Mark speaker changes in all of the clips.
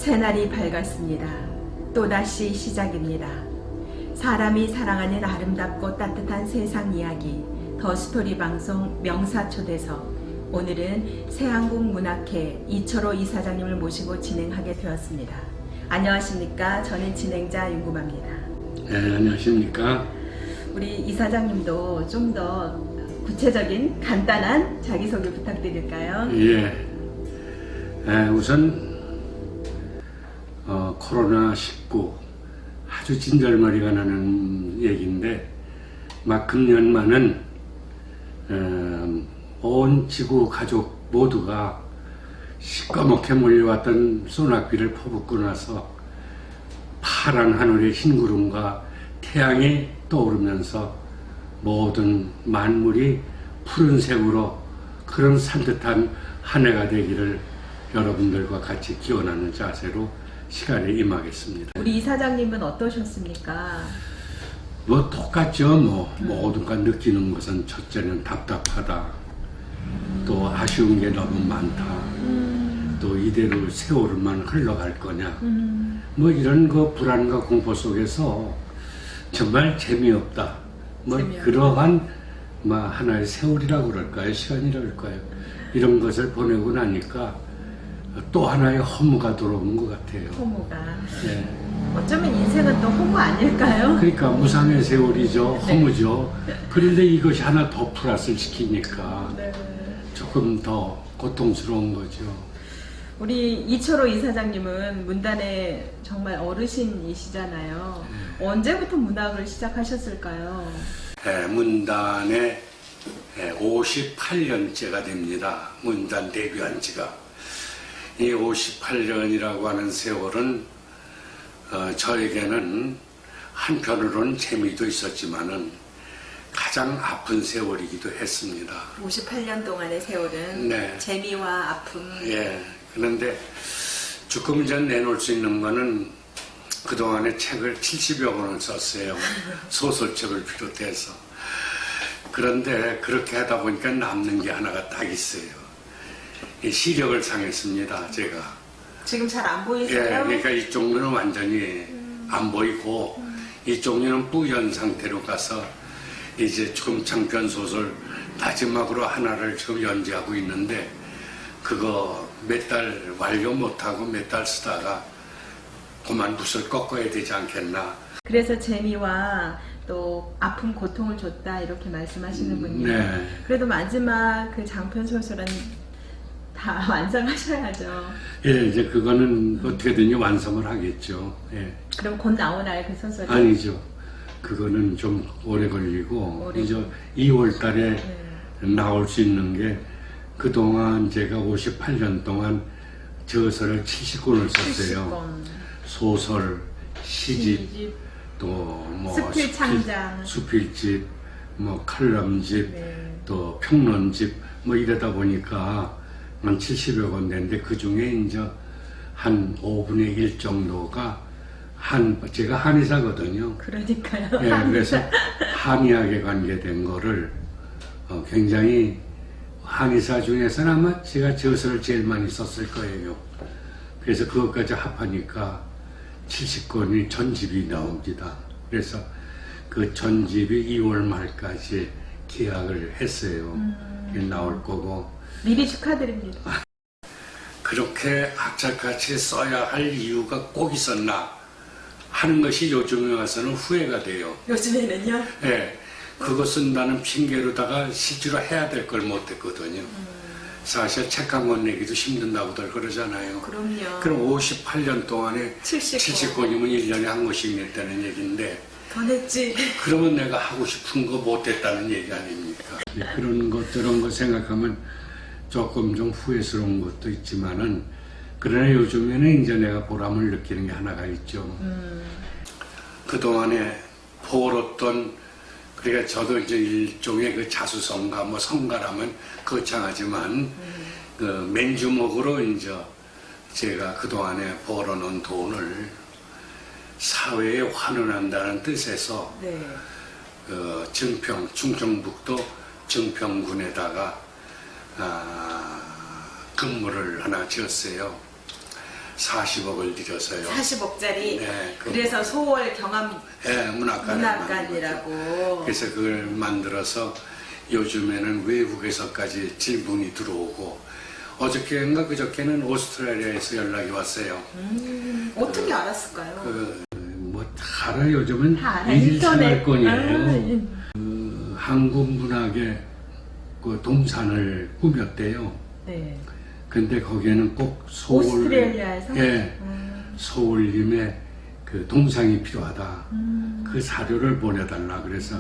Speaker 1: 새날이 밝았습니다. 또다시 시작입니다. 사람이 사랑하는 아름답고 따뜻한 세상 이야기 더스토리 방송 명사초대석. 오늘은 새한국문학회 이철호 이사장님을 모시고 진행하게 되었습니다. 안녕하십니까? 저는 진행자 윤구마입니다.
Speaker 2: 네, 안녕하십니까?
Speaker 1: 우리 이사장님도 좀 더 구체적인 간단한 자기소개 부탁드릴까요?
Speaker 2: 예. 우선 코로나19 아주 진절머리가 나는 얘기인데 막 금년만은 온 지구 가족 모두가 시꺼멓게 몰려왔던 소낙비를 퍼붓고 나서 파란 하늘의 흰 구름과 태양이 떠오르면서 모든 만물이 푸른색으로 그런 산뜻한 한 해가 되기를 여러분들과 같이 기원하는 자세로 시간에 임하겠습니다.
Speaker 1: 우리 이사장님은 어떠셨습니까?
Speaker 2: 뭐 똑같죠. 모두가 느끼는 것은 첫째는 답답하다. 또 아쉬운 게 너무 많다. 또 이대로 세월만 흘러갈 거냐. 뭐 이런 거 불안과 공포 속에서 정말 재미없다. 뭐 그러한 하나의 세월이라고 그럴까요? 시간이라고 그럴까요? 이런 것을 보내고 나니까 또 하나의 허무가 들어오는 것 같아요.
Speaker 1: 허무가.
Speaker 2: 네.
Speaker 1: 어쩌면 인생은 또 허무 아닐까요?
Speaker 2: 그러니까 무상의 세월이죠. 허무죠. 그런데 이것이 하나 더 플러스를 시키니까
Speaker 1: 네.
Speaker 2: 조금 더 고통스러운 거죠.
Speaker 1: 우리 이철호 이사장님은 문단의 정말 어르신이시잖아요. 언제부터 문학을 시작하셨을까요?
Speaker 2: 문단에 58년째가 됩니다. 문단 데뷔한 지가. 이 58년이라고 하는 세월은 저에게는 한편으로는 재미도 있었지만은 가장 아픈 세월이기도 했습니다.
Speaker 1: 58년 동안의 세월은
Speaker 2: 네.
Speaker 1: 재미와 아픔.
Speaker 2: 예. 그런데 죽음 전 내놓을 수 있는 거는 그동안에 책을 70여 권을 썼어요. 소설책을 비롯해서. 그런데 그렇게 하다 보니까 남는 게 하나가 딱 있어요. 이 시력을 상했습니다, 제가.
Speaker 1: 지금 잘 안 보이세요?
Speaker 2: 예, 그러니까 이쪽 눈은 완전히 안 보이고 이쪽 눈은 뿌연 상태로 가서 이제 지금 장편 소설 마지막으로 하나를 지금 연재하고 있는데 그거 몇 달 완료 못하고 몇 달 쓰다가 그만 붓을 꺾어야 되지 않겠나.
Speaker 1: 그래서 재미와 또 아픔, 고통을 줬다 이렇게 말씀하시는군요.
Speaker 2: 네.
Speaker 1: 그래도 마지막 그 장편 소설은 다 완성하셔야죠.
Speaker 2: 예, 이제 그거는 어떻게든지 완성을 하겠죠. 예.
Speaker 1: 그럼 곧 나오나요, 그 소설이?
Speaker 2: 아니죠. 그거는 좀 오래 걸리고 이제 2월 달에 나올 수 있는 게 그동안 제가 58년 동안 저서를 70권을 썼어요.
Speaker 1: 70권.
Speaker 2: 소설, 시집, 또
Speaker 1: 수필창장,
Speaker 2: 수필집, 칼럼집, 또 평론집 이러다 보니까 한 70여 권 되는데 그 중에 이제 한 5분의 1 정도가 제가 한의사거든요.
Speaker 1: 그러니까요.
Speaker 2: 예, 그래서 한의학에 관계된 거를 굉장히 한의사 중에서는 아마 제가 저서를 제일 많이 썼을 거예요. 그래서 그것까지 합하니까 70권이 전집이 나옵니다. 그래서 그 전집이 2월 말까지 계약을 했어요. 나올 거고.
Speaker 1: 미리 축하드립니다.
Speaker 2: 그렇게 악착같이 써야 할 이유가 꼭 있었나 하는 것이 요즘에 와서는 후회가 돼요.
Speaker 1: 요즘에는요?
Speaker 2: 예, 그거 쓴다는 핑계로다가 실제로 해야 될 걸 못했거든요. 사실 책 한 권 내기도 힘든다고들 그러잖아요.
Speaker 1: 그럼요.
Speaker 2: 그럼 58년 동안에 70권이면 1년에 한 권씩 냈다는 얘기인데
Speaker 1: 더 냈지.
Speaker 2: 그러면 내가 하고 싶은 거 못했다는 얘기 아닙니까? 그런 것 저런 거 생각하면 조금 좀 후회스러운 것도 있지만은 그러나 요즘에는 이제 내가 보람을 느끼는 게 하나가 있죠. 그동안에 벌었던 그러니까 저도 이제 일종의 그 자수성가 성가라면 거창하지만 그 맨주먹으로 이제 제가 그동안에 벌어놓은 돈을 사회에 환원한다는 뜻에서 충청북도 증평군에다가 건물을 하나 지었어요. 40억을 들여서요.
Speaker 1: 40억짜리.
Speaker 2: 네,
Speaker 1: 그래서 소월 경암
Speaker 2: 네,
Speaker 1: 문학관이라고.
Speaker 2: 그래서 그걸 만들어서 요즘에는 외국에서까지 질문이 들어오고 어저께인가 그저께는 오스트레일리아에서 연락이 왔어요.
Speaker 1: 어떻게 알았을까요?
Speaker 2: 뭐 알아 요즘은
Speaker 1: 다 알아.
Speaker 2: 일생활권이에요. 한국 문학의 그 동산을 꾸몄대요.
Speaker 1: 네.
Speaker 2: 근데 거기에는 꼭 서울,
Speaker 1: 오스트레일리아에서?
Speaker 2: 예, 서울님의 그 동상이 필요하다. 그 자료를 보내달라. 그래서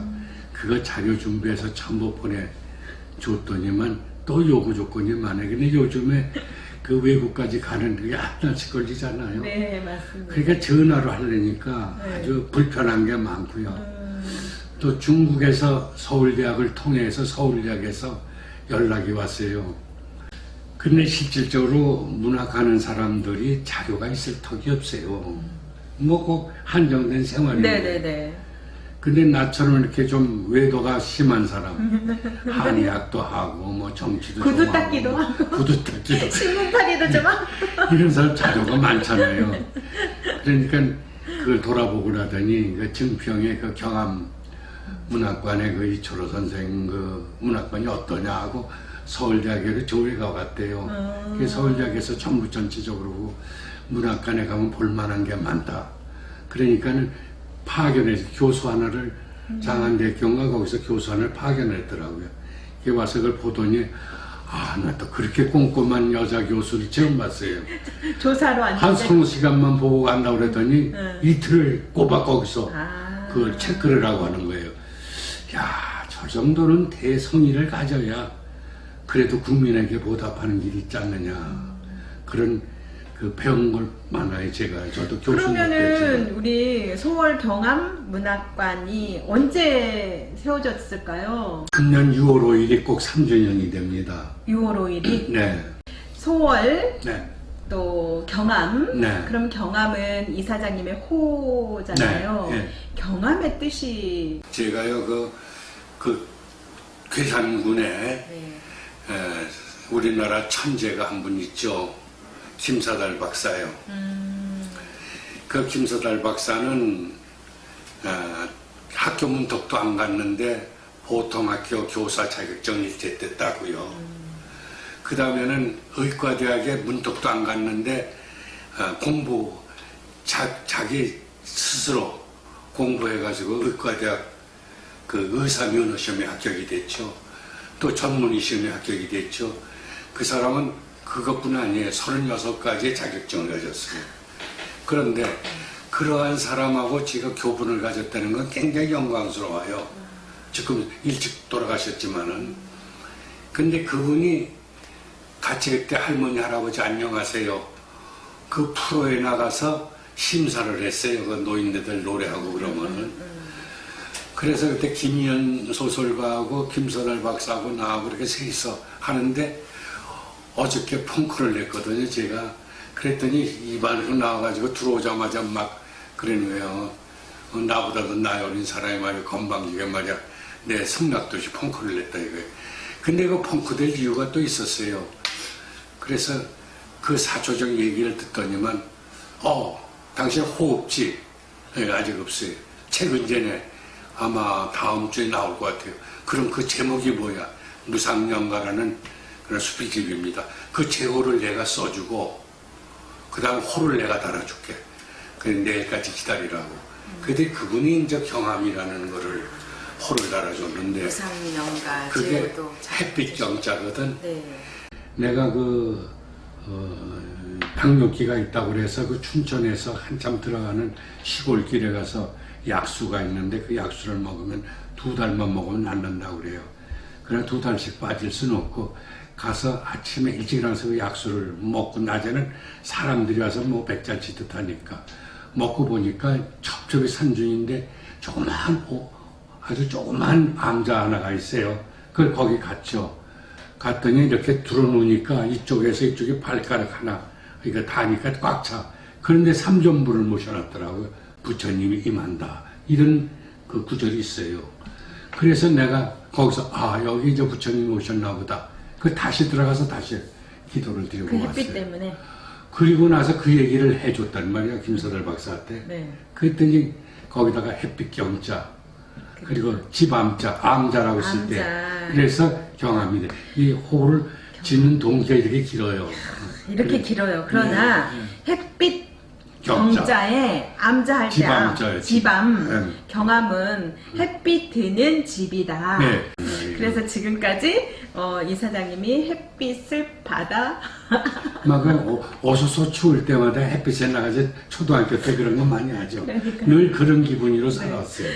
Speaker 2: 그거 자료 준비해서 전부 보내줬더니만 또 요구 조건이 많아요. 근데 요즘에 그 외국까지 가는 게 하나씩 걸리잖아요.
Speaker 1: 네, 맞습니다.
Speaker 2: 그러니까 전화로 하려니까
Speaker 1: 네.
Speaker 2: 아주 불편한 게 많고요. 또 중국에서 서울대학을 통해서 서울대학에서 연락이 왔어요. 근데 실질적으로 문학하는 사람들이 자료가 있을 턱이 없어요. 뭐 꼭 한정된 생활인데.
Speaker 1: 네네네.
Speaker 2: 근데 나처럼 이렇게 좀 외도가 심한 사람, 한의학도 하고 뭐 정치도
Speaker 1: 구두
Speaker 2: 좀
Speaker 1: 닦기도
Speaker 2: 하고, 구두 닦기도
Speaker 1: 신문팔이도 좀 하고.
Speaker 2: 이런 사람 자료가 많잖아요. 그러니까 그걸 돌아보고 나더니 그 증평의 그 경암 문학관의 그 이철호 선생 그 문학관이 어떠냐 하고 서울대학에 조회가 왔대요. 그래서 서울대학에서 전부 전체적으로 문학관에 가면 볼만한 게 많다. 그러니까는 파견해서 교수 하나를 장안대학교인가 거기서 교수 하나를 파견했더라고요. 이게 와서 그걸 보더니 아, 나 또 그렇게 꼼꼼한 여자 교수를 처음 봤어요.
Speaker 1: 조사로
Speaker 2: 한
Speaker 1: 왔는데.
Speaker 2: 20시간만 보고 간다고 그랬더니 이틀을 꼬박 거기서
Speaker 1: 아.
Speaker 2: 그걸 체크를 하고 하는 거예요. 야, 저 정도는 대성의를 가져야 그래도 국민에게 보답하는 일이 있지 않느냐. 그런 그 배운 걸 많아요, 제가. 저도 교수님
Speaker 1: 그러면은 우리 소월 경암 문학관이 언제 세워졌을까요?
Speaker 2: 금년 6월 5일이 꼭 3주년이 됩니다.
Speaker 1: 6월 5일이
Speaker 2: 네.
Speaker 1: 소월
Speaker 2: 네.
Speaker 1: 또 경암.
Speaker 2: 네.
Speaker 1: 그럼 경암은 이사장님의 호잖아요.
Speaker 2: 네, 네.
Speaker 1: 경암의 뜻이
Speaker 2: 제가요, 그 괴산군에
Speaker 1: 네.
Speaker 2: 우리나라 천재가 한 분 있죠. 김사달 박사요. 그 김사달 박사는 학교 문턱도 안 갔는데 보통 학교 교사 자격증이 됐다고요. 그 다음에는 의과대학에 문턱도 안 갔는데 자기 스스로 공부해가지고 의과대학 그 의사면허 시험에 합격이 됐죠. 또 전문의 시험에 합격이 됐죠. 그 사람은 그것뿐 아니에요. 36가지의 자격증을 가졌어요. 그런데 그러한 사람하고 제가 교분을 가졌다는 건 굉장히 영광스러워요. 지금 일찍 돌아가셨지만은. 근데 그분이 같이 그때 할머니, 할아버지 안녕하세요. 그 프로에 나가서 심사를 했어요. 그 노인네들 노래하고 그러면은. 그래서 그때 김희연 소설가하고 김선월 박사하고 나하고 이렇게 셋이서 하는데 어저께 펑크를 냈거든요, 제가. 그랬더니 입안으로 나와가지고 들어오자마자 막 그러는 거예요. 나보다도 나이 어린 사람이 말이야, 건방지게 말이야, 내 성낙도시 펑크를 냈다 이거예요. 근데 그 펑크 될 이유가 또 있었어요. 그래서 그 사초적 얘기를 듣더니만, 당신 호흡지? 네, 아직 없어요. 최근 전에 아마 다음 주에 나올 것 같아요. 그럼 그 제목이 뭐야? 무상연가라는 그런 수필집입니다. 그 제호를 내가 써주고 그 다음 호를 내가 달아줄게. 그래 내일까지 기다리라고. 근데 그분이 이제 경암이라는 거를 호를 달아줬는데
Speaker 1: 무상연가
Speaker 2: 그게
Speaker 1: 제호도
Speaker 2: 햇빛 경자거든.
Speaker 1: 네.
Speaker 2: 내가 당뇨기가 있다고 그래서 그 춘천에서 한참 들어가는 시골길에 가서 약수가 있는데 그 약수를 먹으면 2달만 먹으면 낫는다고 그래요. 그러나 2달씩 빠질 수는 없고 가서 아침에 일찍 일어나서 그 약수를 먹고 낮에는 사람들이 와서 뭐 백잔치듯 하니까 먹고 보니까 첩첩이 산중인데 아주 조그만 암자 하나가 있어요. 그걸 거기 갔죠. 갔더니 이렇게 들어놓으니까 이쪽에서 이쪽에 발가락 하나 이거 다니까 꽉 차. 그런데 삼존부를 모셔놨더라고요. 부처님이 임한다. 이런 그 구절이 있어요. 그래서 내가 거기서 여기 이제 부처님이 오셨나 보다. 그 다시 들어가서 다시 기도를 드리고
Speaker 1: 그
Speaker 2: 왔어요.
Speaker 1: 햇빛 때문에.
Speaker 2: 그리고 나서 그 얘기를 해줬단 말이야, 김서달 박사한테.
Speaker 1: 네.
Speaker 2: 그랬더니 거기다가 햇빛 경자, 그리고 집암자, 암자라고 쓸 때.
Speaker 1: 암자.
Speaker 2: 그래서 경암이 돼. 이 호를 짓는 동기가 이렇게 길어요.
Speaker 1: 이렇게
Speaker 2: 그래.
Speaker 1: 길어요. 그러나 햇빛
Speaker 2: 경자.
Speaker 1: 경자에 암자 할 때
Speaker 2: 집암자예요,
Speaker 1: 집암,
Speaker 2: 네.
Speaker 1: 경암은 햇빛 드는 집이다.
Speaker 2: 네.
Speaker 1: 그래서 지금까지 이사장님이 햇빛을 받아
Speaker 2: 막 어서서 추울 때마다 햇빛에 나가서 초등학교 때 그런 거 많이 하죠.
Speaker 1: 그러니까요.
Speaker 2: 늘 그런 기분으로 살았어요.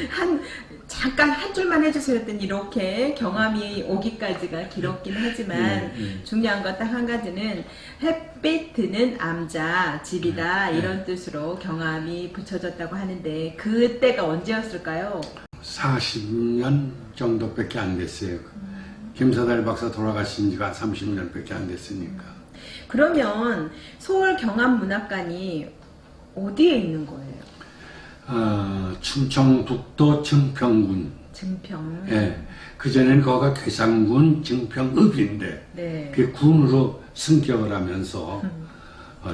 Speaker 1: 잠깐 한 줄만 해주세요 했더니 이렇게 경험이 오기까지가 길었긴 하지만 중요한 건 딱 한 가지는 햇빛 드는 암자 집이다 이런 뜻으로 경험이 붙여졌다고 하는데 그때가 언제였을까요?
Speaker 2: 40년 정도밖에 안 됐어요. 김서달 박사 돌아가신 지가 30년밖에 안 됐으니까.
Speaker 1: 그러면 서울 경암문학관이 어디에 있는 거예요?
Speaker 2: 충청북도 증평군.
Speaker 1: 증평.
Speaker 2: 예. 그전에는 거기가 괴산군 증평읍인데,
Speaker 1: 네.
Speaker 2: 그 군으로 승격을 하면서,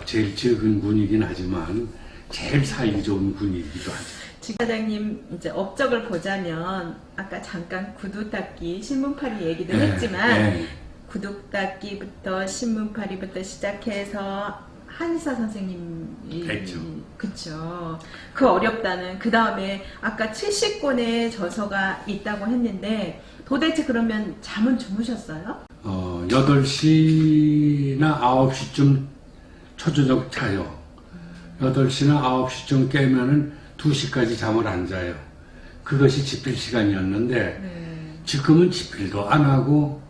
Speaker 2: 제일 적은 군이긴 하지만, 제일 살기 좋은 군이기도 하죠.
Speaker 1: 지사장님 이제 업적을 보자면 아까 잠깐 구두닦기, 신문팔이 얘기도
Speaker 2: 네,
Speaker 1: 했지만
Speaker 2: 네.
Speaker 1: 구두닦기부터 신문팔이부터 시작해서 한의사 선생님이
Speaker 2: 했죠.
Speaker 1: 그쵸. 그 어렵다는 그 다음에 아까 70권의 저서가 있다고 했는데 도대체 그러면 잠은 주무셨어요?
Speaker 2: 8시나 9시쯤 초저녁 자요. 8시나 9시쯤 깨면은 2시까지 잠을 안 자요. 그것이 집필 시간이었는데,
Speaker 1: 네.
Speaker 2: 지금은 집필도 안 하고,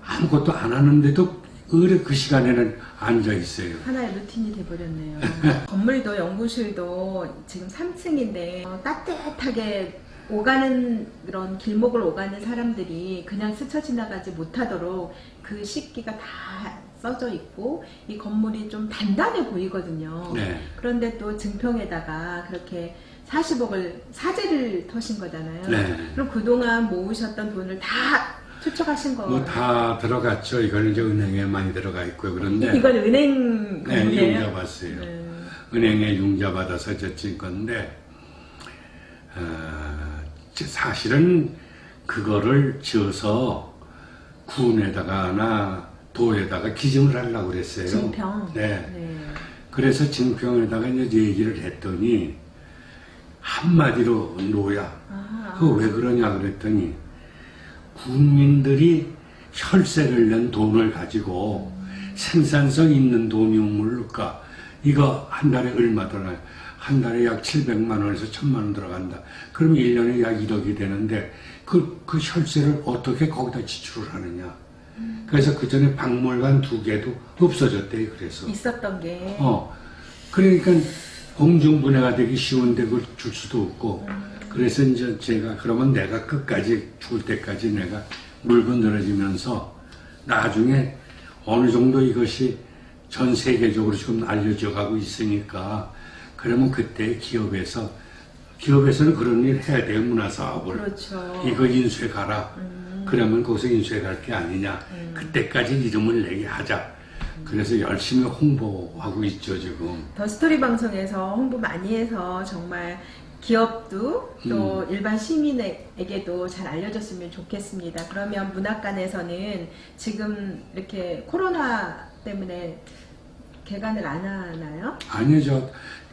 Speaker 2: 아무것도 안 하는데도, 의뢰 그 시간에는 앉아 있어요.
Speaker 1: 하나의 루틴이 돼버렸네요. 건물도 연구실도 지금 3층인데 따뜻하게 오가는 그런 길목을 오가는 사람들이 그냥 스쳐 지나가지 못하도록 그 식기가 다 써져 있고 이 건물이 좀 단단해 보이거든요.
Speaker 2: 네.
Speaker 1: 그런데 또 증평에다가 그렇게 40억을 사재를 터신 거잖아요.
Speaker 2: 네.
Speaker 1: 그럼 그동안 모으셨던 돈을 다 투척하신 거.
Speaker 2: 뭐 다 들어갔죠. 이거는 이제 은행에 많이 들어가 있고요. 그런데.
Speaker 1: 이건 은행
Speaker 2: 네,
Speaker 1: 건물이에요?
Speaker 2: 융자 받았어요.
Speaker 1: 네.
Speaker 2: 은행에 융자 받아서 저찐 건데, 사실은 그거를 지어서 군에다가나 도에다가 기증을 하려고 그랬어요.
Speaker 1: 증평.
Speaker 2: 네.
Speaker 1: 네.
Speaker 2: 그래서 증평에다가 이제 얘기를 했더니 한마디로 노야. 그거 왜 그러냐 그랬더니 국민들이 혈세를 낸 돈을 가지고 생산성 있는 돈이 뭘까? 이거 한 달에 얼마 들어가요? 한 달에 약 700만 원에서 1000만 원 들어간다. 그럼 1년에 약 1억이 되는데 그 혈세를 어떻게 거기다 지출을 하느냐? 그래서 그 전에 박물관 2개도 없어졌대요. 그래서
Speaker 1: 있었던 게.
Speaker 2: 그러니까 공중분해가 되기 쉬운데 그걸 줄 수도 없고. 그래서 이제 제가 그러면 내가 끝까지 죽을 때까지 내가 물고 늘어지면서 나중에 어느 정도 이것이 전 세계적으로 지금 알려져 가고 있으니까 그러면 그때 기업에서는 그런 일 해야 돼요. 문화사업을.
Speaker 1: 그렇죠.
Speaker 2: 이거 인수해 가라. 그러면 거기서 인수해 갈 게 아니냐. 그때까지 이름을 내게 하자. 그래서 열심히 홍보하고 있죠, 지금.
Speaker 1: 더 스토리 방송에서 홍보 많이 해서 정말 기업도 또 일반 시민에게도 잘 알려졌으면 좋겠습니다. 그러면 문학관에서는 지금 이렇게 코로나 때문에 개관을 안 하나요?
Speaker 2: 아니요, 저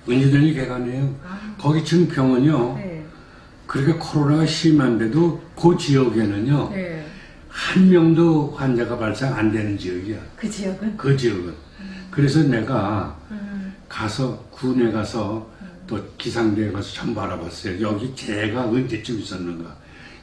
Speaker 2: 은희들이 개관해요. 거기 증평은요.
Speaker 1: 네.
Speaker 2: 그렇게 코로나가 심한데도 그 지역에는요.
Speaker 1: 네.
Speaker 2: 한 명도 환자가 발생 안 되는 지역이야.
Speaker 1: 그 지역은?
Speaker 2: 그 지역은. 그래서 내가 가서 군에 가서 또 기상대에 가서 전부 알아봤어요. 여기 재해가 언제쯤 있었는가.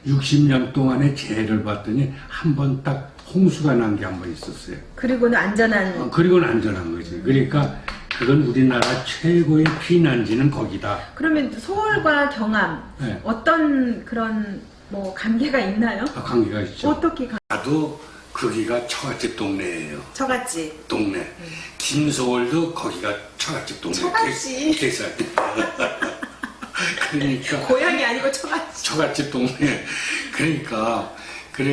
Speaker 2: 60년 동안에 재해를 봤더니 한 번 딱 홍수가 난 게 한 번 있었어요.
Speaker 1: 그리고는 안전한.
Speaker 2: 그리고는 안전한 거지. 그러니까 그건 우리나라 최고의 피난지는 거기다.
Speaker 1: 그러면 서울과 경암
Speaker 2: 네.
Speaker 1: 어떤 그런 뭐 관계가 있나요?
Speaker 2: 관계가 있죠.
Speaker 1: 어떻게
Speaker 2: 나도 거기가 처갓집 동네예요.
Speaker 1: 처갓집.
Speaker 2: 동네. 김서울도 거기가 처갓집 동네.
Speaker 1: 처갓집.
Speaker 2: 계산. 그러니까
Speaker 1: 고향이 아니고 처갓집.
Speaker 2: 처갓집 동네. 그러니까 그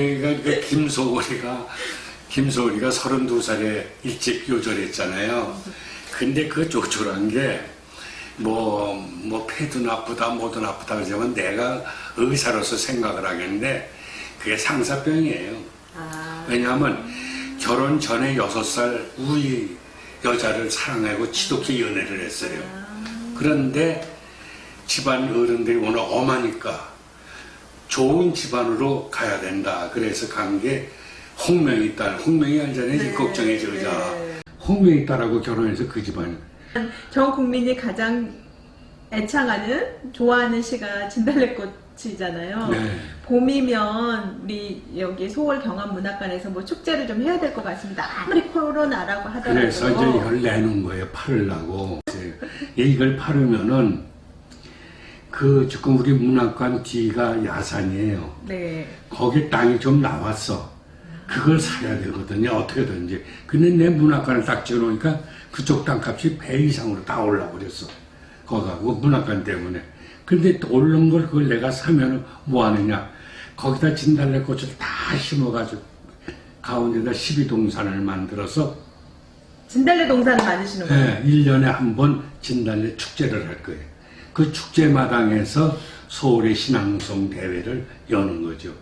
Speaker 2: 김소월이가 32살에 일찍 요절했잖아요. 근데 그 조촐한 게 뭐 폐도 나쁘다 뭐도 나쁘다 그러지만 내가 의사로서 생각을 하겠는데 그게 상사병이에요. 왜냐하면 결혼 전에 6살 우리 여자를 사랑하고 지독히 연애를 했어요. 그런데 집안 어른들이 워낙 엄하니까 좋은 집안으로 가야 된다. 그래서 간 게 홍명희 딸. 홍명희 알잖아요.
Speaker 1: 네,
Speaker 2: 걱정의 저자.
Speaker 1: 네.
Speaker 2: 홍명희 딸하고 결혼해서 그 집안이.
Speaker 1: 전 국민이 가장 애창하는 좋아하는 시가 진달래꽃이잖아요.
Speaker 2: 네.
Speaker 1: 봄이면 우리 여기 소월 경암문학관에서 뭐 축제를 좀 해야 될 것 같습니다. 아무리 코로나라고 하더라도.
Speaker 2: 그래서 이제 이걸 내놓은 거예요. 팔으려고. 이걸 팔으면은 지금 우리 문학관 뒤가 야산이에요.
Speaker 1: 네.
Speaker 2: 거기 땅이 좀 나왔어. 그걸 사야 되거든요. 어떻게든지. 근데 내 문학관을 딱 지어놓으니까 그쪽 땅값이 배 이상으로 다 올라버렸어. 거기가 문학관 때문에. 근데 또 오른 걸 그걸 내가 사면은 뭐 하느냐. 거기다 진달래꽃을 다 심어가지고 가운데다 12동산을 만들어서
Speaker 1: 진달래 동산을 만드시는 거예요?
Speaker 2: 네, 1년에 한 번 진달래 축제를 할 거예요. 그 축제 마당에서 서울의 신앙송 대회를 여는 거죠.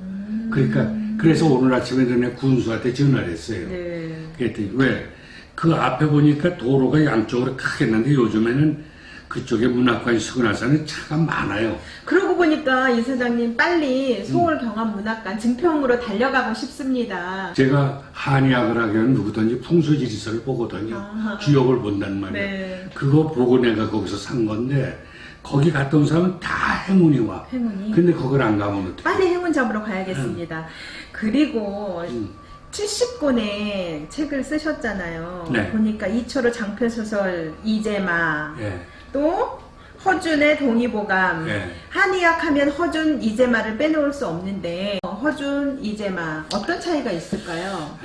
Speaker 2: 그러니까 그래서 오늘 아침에 너네 군수한테 전화를 했어요.
Speaker 1: 네.
Speaker 2: 그랬더니 왜? 그 앞에 보니까 도로가 양쪽으로 크겠는데 요즘에는 그쪽에 문학관이 수근하사는 차가 많아요.
Speaker 1: 그러고 보니까 이 사장님 빨리 소월 경암문학관 증평으로 달려가고 싶습니다.
Speaker 2: 제가 한의학을 하기에는 누구든지 풍수지리서를 보거든요.
Speaker 1: 아하.
Speaker 2: 주역을 본단 말이에요.
Speaker 1: 네.
Speaker 2: 그거 보고 내가 거기서 산 건데 거기 갔던 사람은 다 행운이 와.
Speaker 1: 행운이?
Speaker 2: 근데 거길 안 가면 어떡해.
Speaker 1: 빨리 행운 잡으러 가야겠습니다. 그리고 70권의 책을 쓰셨잖아요.
Speaker 2: 네.
Speaker 1: 보니까 이철호 장편소설 이재마,
Speaker 2: 예.
Speaker 1: 또 허준의 동의보감.
Speaker 2: 예.
Speaker 1: 한의학 하면 허준, 이재마를 빼놓을 수 없는데 허준, 이재마 어떤 차이가 있을까요?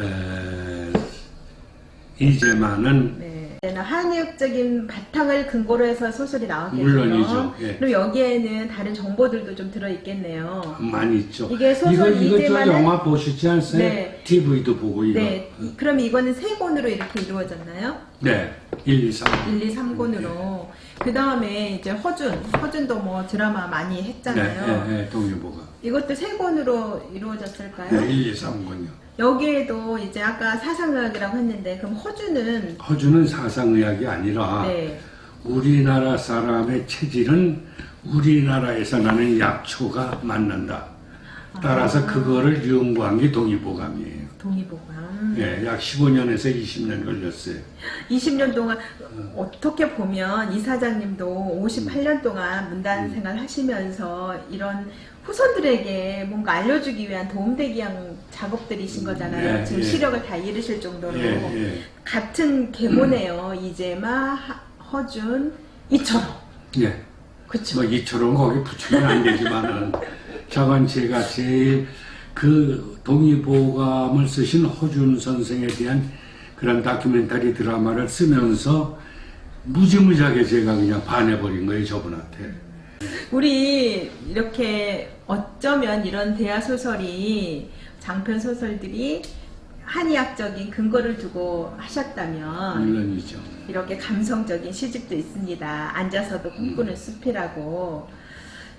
Speaker 2: 이재만은
Speaker 1: 네. 한의학적인 바탕을 근거로 해서 소설이 나왔겠네요.
Speaker 2: 물론이죠. 예.
Speaker 1: 그럼 여기에는 다른 정보들도 좀 들어있겠네요.
Speaker 2: 많이 있죠.
Speaker 1: 이게 소설
Speaker 2: 이거 저
Speaker 1: 이재만은-
Speaker 2: 영화 보시지 않았어요?
Speaker 1: 네.
Speaker 2: TV도 보고 이거.
Speaker 1: 네. 그럼 이거는 세 권으로 이렇게 이루어졌나요?
Speaker 2: 네. 1, 2, 3.
Speaker 1: 1, 2, 3권으로. 그 다음에 이제 허준도 뭐 드라마 많이 했잖아요.
Speaker 2: 네, 동료보가.
Speaker 1: 이것도 세 권으로 이루어졌을까요?
Speaker 2: 네, 1, 2, 3군요.
Speaker 1: 여기에도 이제 아까 사상의학이라고 했는데 그럼 허준은
Speaker 2: 허주는 사상의학이 아니라
Speaker 1: 네.
Speaker 2: 우리나라 사람의 체질은 우리나라에서 나는 약초가 맞는다. 따라서 그거를 연구한 게 동의보감이에요.
Speaker 1: 동의보감.
Speaker 2: 예, 약 15년에서 20년 걸렸어요.
Speaker 1: 20년 동안 어떻게 보면 이 사장님도 58년 동안 문단 생활 하시면서 이런 후손들에게 뭔가 알려주기 위한 도움되기 위한 작업들이신 거잖아요.
Speaker 2: 예,
Speaker 1: 지금
Speaker 2: 예.
Speaker 1: 시력을 다 잃으실 정도로.
Speaker 2: 예.
Speaker 1: 같은 계보네요. 이재마, 허준, 이철호.
Speaker 2: 예.
Speaker 1: 그쵸.
Speaker 2: 뭐 이처럼 거기 붙이면 안 되지만은 저건 제가 제일 그 동의보감을 쓰신 허준 선생에 대한 그런 다큐멘터리 드라마를 쓰면서 무지무지하게 제가 그냥 반해버린 거예요, 저분한테.
Speaker 1: 우리 이렇게 어쩌면 이런 대하소설이 장편소설들이 한의학적인 근거를 두고 하셨다면
Speaker 2: 물론이죠.
Speaker 1: 이렇게 감성적인 시집도 있습니다. 앉아서도 꿈꾸는 숲이라고.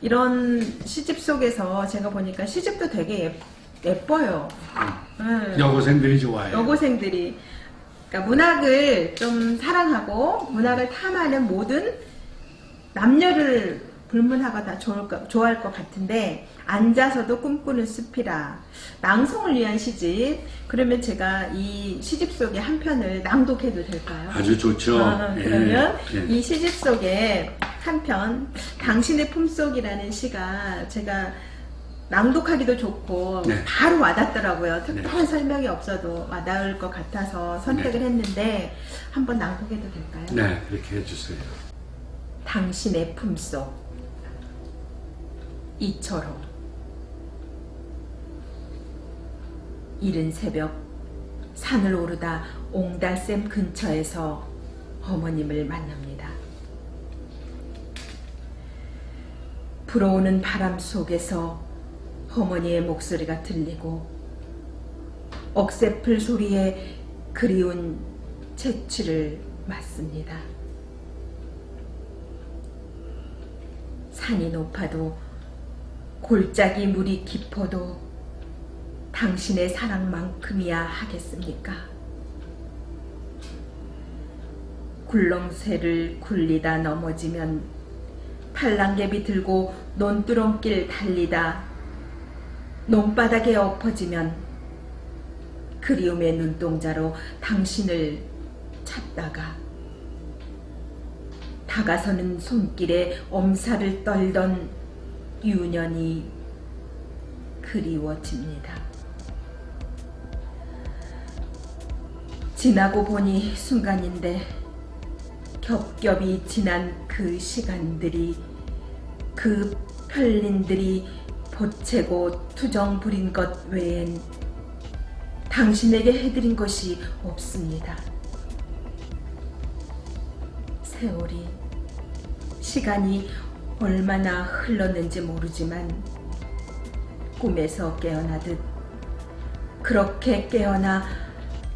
Speaker 1: 이런 시집 속에서 제가 보니까 시집도 되게 예뻐요. 네.
Speaker 2: 여고생들이 좋아해요.
Speaker 1: 여고생들이 그러니까 문학을 좀 사랑하고 문학을 탐하는 모든 남녀를 불문하고 다 좋아할 것 같은데 앉아서도 꿈꾸는 숲이라 낭송을 위한 시집. 그러면 제가 이 시집 속의 한 편을 낭독해도 될까요?
Speaker 2: 아주 좋죠.
Speaker 1: 그러면
Speaker 2: 예.
Speaker 1: 이 시집 속에 한 편 당신의 품속이라는 시가 제가 낭독하기도 좋고
Speaker 2: 네.
Speaker 1: 바로 와닿더라고요. 특별한 설명이 없어도 와닿을 것 같아서 선택을 했는데 한번 낭독해도 될까요?
Speaker 2: 네, 그렇게 해주세요.
Speaker 1: 당신의 품속 이철호. 이른 새벽 산을 오르다 옹달샘 근처에서 어머님을 만납니다. 불어오는 바람 속에서 어머니의 목소리가 들리고 억새풀 소리에 그리운 채취를 맞습니다. 산이 높아도 골짜기 물이 깊어도 당신의 사랑만큼이야 하겠습니까? 굴렁쇠를 굴리다 넘어지면 팔랑개비 들고 논두렁길 달리다 논바닥에 엎어지면 그리움의 눈동자로 당신을 찾다가 다가서는 손길에 엄살을 떨던 유년이 그리워집니다. 지나고 보니 순간인데 겹겹이 지난 그 시간들이 그 편린들이 보채고 투정 부린 것 외엔 당신에게 해드린 것이 없습니다. 세월이 시간이 얼마나 흘렀는지 모르지만 꿈에서 깨어나듯 그렇게 깨어나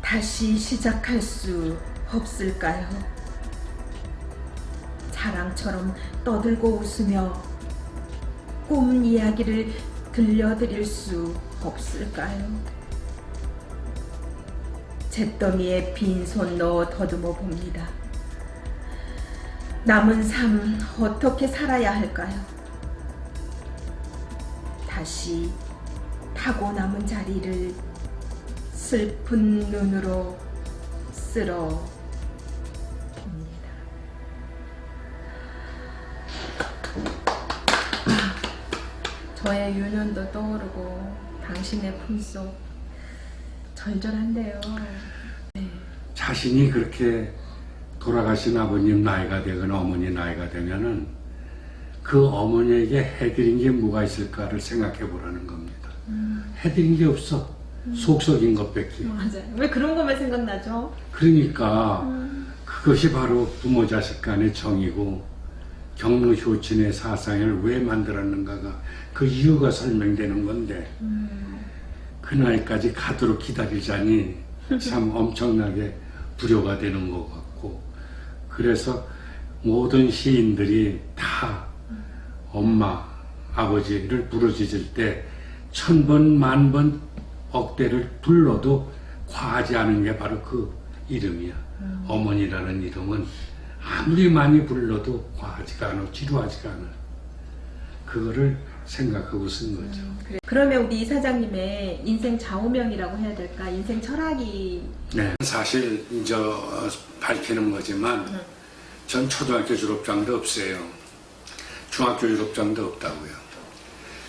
Speaker 1: 다시 시작할 수 없을까요? 자랑처럼 떠들고 웃으며 꿈 이야기를 들려드릴 수 없을까요? 잿더미에 빈손 넣어 더듬어 봅니다. 남은 삶 어떻게 살아야 할까요? 다시 타고 남은 자리를 슬픈 눈으로 쓸어 봅니다. 저의 유년도 떠오르고 당신의 품속 절절한데요. 네.
Speaker 2: 자신이 그렇게 돌아가신 아버님 나이가 되거나 어머니 나이가 되면은 그 어머니에게 해드린 게 뭐가 있을까를 생각해 보라는 겁니다. 해드린 게 없어. 속썩인 것밖에.
Speaker 1: 맞아요. 왜 그런 것만 생각나죠?
Speaker 2: 그러니까 그것이 바로 부모 자식 간의 정이고 경로효친의 사상을 왜 만들었는가가 그 이유가 설명되는 건데 그날까지 가도록 기다리자니 참 엄청나게 불효가 되는 것 같고, 그래서 모든 시인들이 다 엄마, 아버지를 부르짖을 때 1000번, 10,000번, 억대를 불러도 과하지 않은 게 바로 그 이름이야. 어머니라는 이름은 아무리 많이 불러도 과하지가 않아, 지루하지가 않아. 그거를 생각하고 쓴 거죠.
Speaker 1: 그래. 그러면 우리 이사장님의 인생 좌우명이라고 해야 될까? 인생 철학이.
Speaker 2: 네, 사실 이제 밝히는 거지만 전 초등학교 졸업장도 없어요. 중학교 졸업장도 없다고요.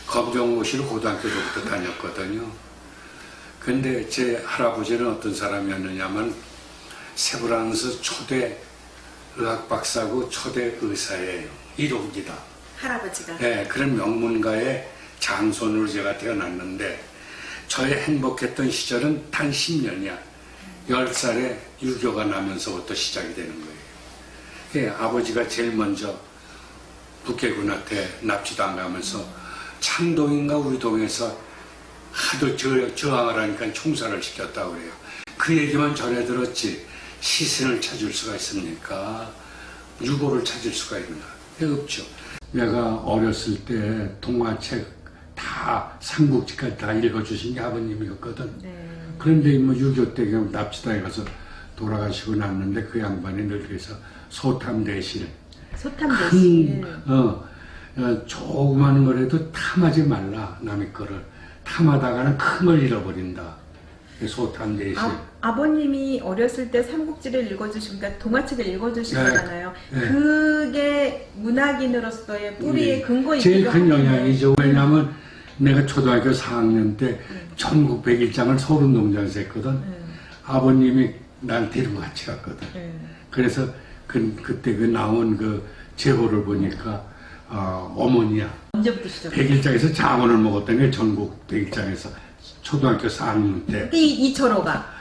Speaker 2: 검정고시를 고등학교 때부터 다녔거든요. 근데 제 할아버지는 어떤 사람이었느냐면 세브란스 초대 의학 박사고 초대 의사예요. 1호기다.
Speaker 1: 할아버지가.
Speaker 2: 네, 그런 명문가의 장손으로 제가 태어났는데 저의 행복했던 시절은 단 10년이야. 10살에 유교가 나면서부터 시작이 되는 거예요. 예, 아버지가 제일 먼저 북해군한테 납치당하면서 창동인가 우리 동에서 하도 저항을 하니까 총살을 시켰다고 그래요. 그 얘기만 전해 들었지 시신을 찾을 수가 있습니까? 유고를 찾을 수가 있나? 없죠. 내가 어렸을 때 동화책 다 삼국지까지 다 읽어주신 게 아버님이었거든.
Speaker 1: 네.
Speaker 2: 그런데 뭐 6.25 때 납치당해 가서 돌아가시고 났는데 그 양반이 늘 그래서 소탐 대실
Speaker 1: 소탐 대실.
Speaker 2: 조그마한 거라도 탐하지 말라. 남의 거를 탐하다가는 큰 걸 잃어버린다. 소탐 대실.
Speaker 1: 아버님이 어렸을 때 삼국지를 읽어주시고, 그러니까 동화책을 읽어주신
Speaker 2: 네.
Speaker 1: 거잖아요.
Speaker 2: 네.
Speaker 1: 그게 문학인으로서의 뿌리의 근거이기도
Speaker 2: 제일 큰
Speaker 1: 한데.
Speaker 2: 영향이죠. 왜냐하면 내가 초등학교 4학년 때 전국 100일장을 서울운동장에서 했거든. 아버님이 날 데리고 같이 갔거든. 그래서 그때 그 나온 그 제보를 보니까 어머니야.
Speaker 1: 언제부터 시작?
Speaker 2: 100일장에서 장원을 먹었던 게 전국 100일장에서 초등학교 4학년 때.
Speaker 1: 이철호가.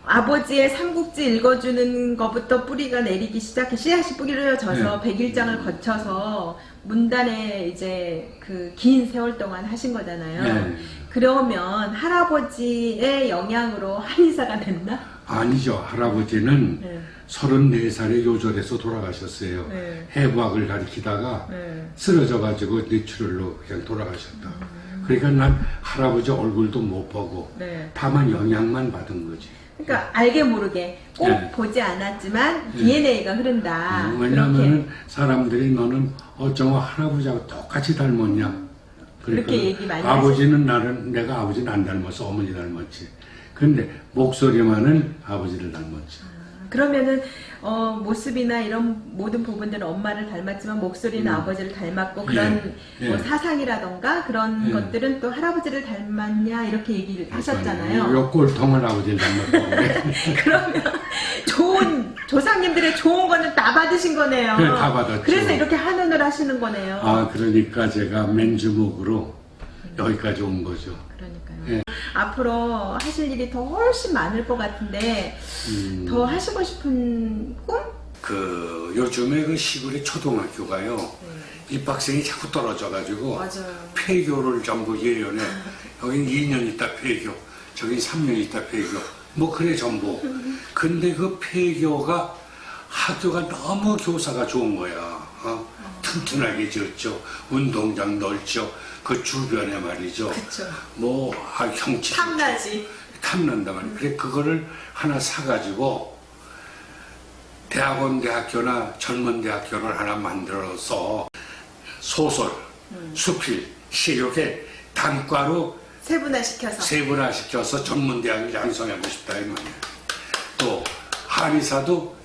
Speaker 1: 아버지의 삼국지 읽어주는 것부터 뿌리가 내리기 시작해, 씨앗이 뿌려져서
Speaker 2: 네.
Speaker 1: 100일장을 거쳐서 문단에 이제 그 긴 세월 동안 하신 거잖아요.
Speaker 2: 네.
Speaker 1: 그러면 할아버지의 영향으로 한의사가 됐나?
Speaker 2: 아니죠. 할아버지는
Speaker 1: 네.
Speaker 2: 34살에 요절해서 돌아가셨어요.
Speaker 1: 네.
Speaker 2: 해부학을 가리키다가
Speaker 1: 네.
Speaker 2: 쓰러져가지고 뇌출혈로 그냥 돌아가셨다. 그러니까 난 할아버지 얼굴도 못 보고
Speaker 1: 네.
Speaker 2: 다만 영향만 받은 거지.
Speaker 1: 그러니까 알게 모르게 꼭
Speaker 2: 네.
Speaker 1: 보지 않았지만
Speaker 2: 네.
Speaker 1: DNA가 흐른다.
Speaker 2: 왜냐하면 사람들이 너는 어쩌면 할아버지하고 똑같이 닮았냐. 그러니까
Speaker 1: 그렇게 얘기 많이
Speaker 2: 아버지는 나는 내가 아버지는 안 닮았어. 어머니 닮았지. 근데 목소리만은 아버지를 닮았지.
Speaker 1: 그러면은 모습이나 이런 모든 부분들은 엄마를 닮았지만 목소리는 아버지를 닮았고 그런
Speaker 2: 예,
Speaker 1: 뭐
Speaker 2: 예.
Speaker 1: 사상이라던가 그런
Speaker 2: 예.
Speaker 1: 것들은 또 할아버지를 닮았냐 이렇게 얘기를 하셨잖아요.
Speaker 2: 요 꼴통을 아버지를 닮았다고 그래.
Speaker 1: 그러면 좋은 조상님들의 좋은 거는 다 받으신 거네요.
Speaker 2: 그래, 다 받았죠.
Speaker 1: 그래서 이렇게 한운을 하시는 거네요.
Speaker 2: 아, 그러니까 제가 맨주먹으로 여기까지 온 거죠.
Speaker 1: 그러니까요.
Speaker 2: 예.
Speaker 1: 앞으로 하실 일이 더 훨씬 많을 것 같은데 더 하시고 싶은 꿈?
Speaker 2: 그 요즘에 그 시골의 초등학교가요. 입학생이 자꾸 떨어져가지고
Speaker 1: 맞아요.
Speaker 2: 폐교를 전부 예언해. 여긴 2년 있다 폐교, 저긴 3년 있다 폐교. 뭐 그래 전부. 근데 그 폐교가 학교가 너무 교사가 좋은 거야. 튼튼하게 지었죠. 운동장 넓죠. 그 주변에 말이죠.
Speaker 1: 그쵸.
Speaker 2: 뭐 경치
Speaker 1: 탐나지.
Speaker 2: 탐난다 말이야. 그래 그거를 하나 사가지고 대학교나 젊은 대학교를 하나 만들어서 소설, 수필, 시 이렇게 단과로
Speaker 1: 세분화시켜서.
Speaker 2: 세분화시켜서 전문 대학을 양성하고 싶다 이 말이야. 또 한의사도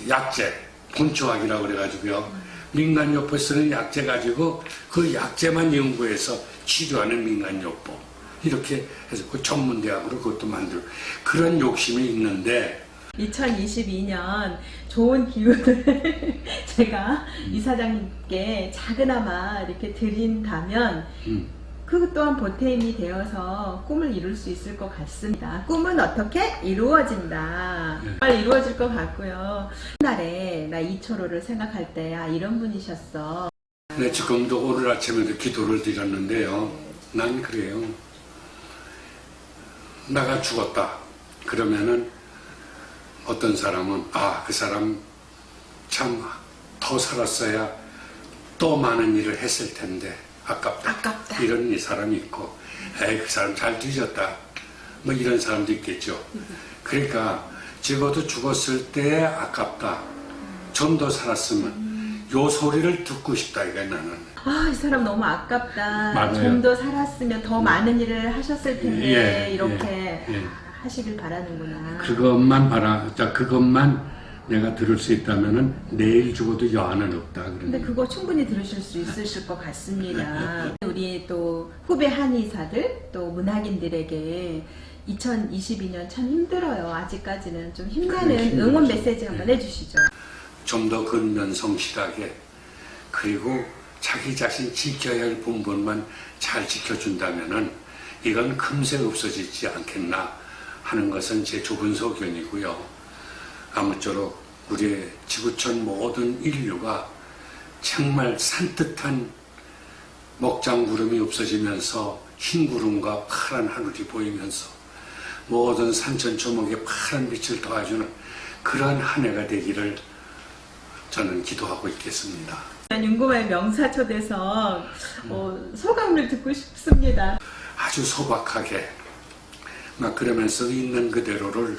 Speaker 2: 약재, 본초학이라고 그래가지고요. 민간요법 쓰는 약재 가지고 그 약재만 연구해서 치료하는 민간요법 이렇게 해서 그 전문대학으로 그것도 만들고 그런 욕심이 있는데
Speaker 1: 2022년 좋은 기운을 제가 이사장님께 작은아마 이렇게 드린다면 그 또한 보탬이 되어서 꿈을 이룰 수 있을 것 같습니다. 꿈은 어떻게 이루어진다. 정말 이루어질 것 같고요. 옛날에 나 이철호를 생각할 때 이런 분이셨어.
Speaker 2: 네, 지금도 오늘 아침에도 기도를 드렸는데요. 난 그래요. 나가 죽었다. 그러면은 어떤 사람은 그 사람 참 더 살았어야 또 많은 일을 했을 텐데 아깝다. 이런 이 사람이 있고 그 사람 잘 뒤졌다. 뭐 이런 사람도 있겠죠. 그러니까 적어도 죽었을 때 아깝다. 좀 더 살았으면 요 소리를 듣고 싶다 이거야 나는.
Speaker 1: 이 사람 너무 아깝다.
Speaker 2: 맞아요.
Speaker 1: 좀 더 살았으면 더 많은 일을 하셨을 텐데 이렇게
Speaker 2: 예.
Speaker 1: 하시길 바라는구나.
Speaker 2: 그것만 내가 들을 수 있다면은 내일 죽어도 여한은 없다.
Speaker 1: 근데 그거 충분히 들으실 수 있으실 것 같습니다. 우리 또 후배 한의사들 또 문학인들에게 2022년 참 힘들어요. 아직까지는 좀 힘나는
Speaker 2: 그래,
Speaker 1: 응원
Speaker 2: 힘들죠.
Speaker 1: 메시지 한번 해주시죠.
Speaker 2: 좀 더 근면성실하게 그리고 자기 자신 지켜야 할 본분만 잘 지켜준다면은 이건 금세 없어지지 않겠나 하는 것은 제 좁은 소견이고요. 아무쪼록 우리 지구촌 모든 인류가 정말 산뜻한 먹장구름이 없어지면서 흰 구름과 파란 하늘이 보이면서 모든 산천초목에 파란 빛을 더해주는 그러한 한 해가 되기를 저는 기도하고 있겠습니다.
Speaker 1: 윤구마의 명사초대서 소감을 듣고 싶습니다.
Speaker 2: 아주 소박하게 막 그러면서 있는 그대로를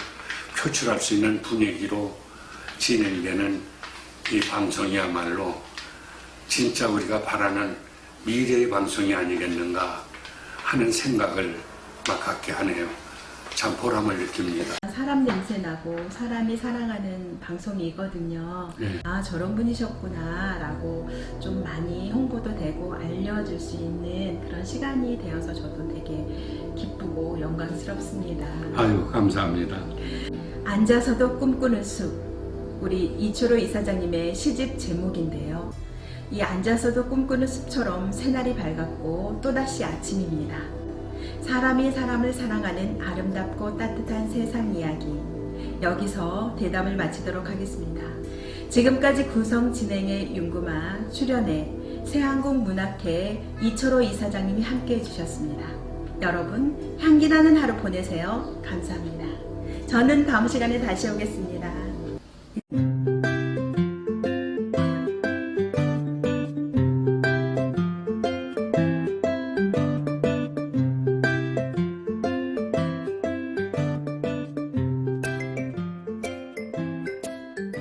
Speaker 2: 표출할 수 있는 분위기로 진행되는 이 방송이야말로 진짜 우리가 바라는 미래의 방송이 아니겠는가 하는 생각을 막 갖게 하네요. 참 보람을 느낍니다.
Speaker 1: 사람 냄새 나고 사람이 사랑하는 방송이거든요.
Speaker 2: 네.
Speaker 1: 저런 분이셨구나 라고 좀 많이 홍보도 되고 알려줄 수 있는 그런 시간이 되어서 저도 되게 기쁘고 영광스럽습니다.
Speaker 2: 아유 감사합니다.
Speaker 1: 앉아서도 꿈꾸는 숲, 우리 이철호 이사장님의 시집 제목인데요. 이 앉아서도 꿈꾸는 숲처럼 새날이 밝았고 또다시 아침입니다. 사람이 사람을 사랑하는 아름답고 따뜻한 세상 이야기, 여기서 대담을 마치도록 하겠습니다. 지금까지 구성 진행의 윤구마, 출연의 새한국문학회 이철호 이사장님이 함께해 주셨습니다. 여러분 향기나는 하루 보내세요. 감사합니다. 저는 다음 시간에 다시 오겠습니다.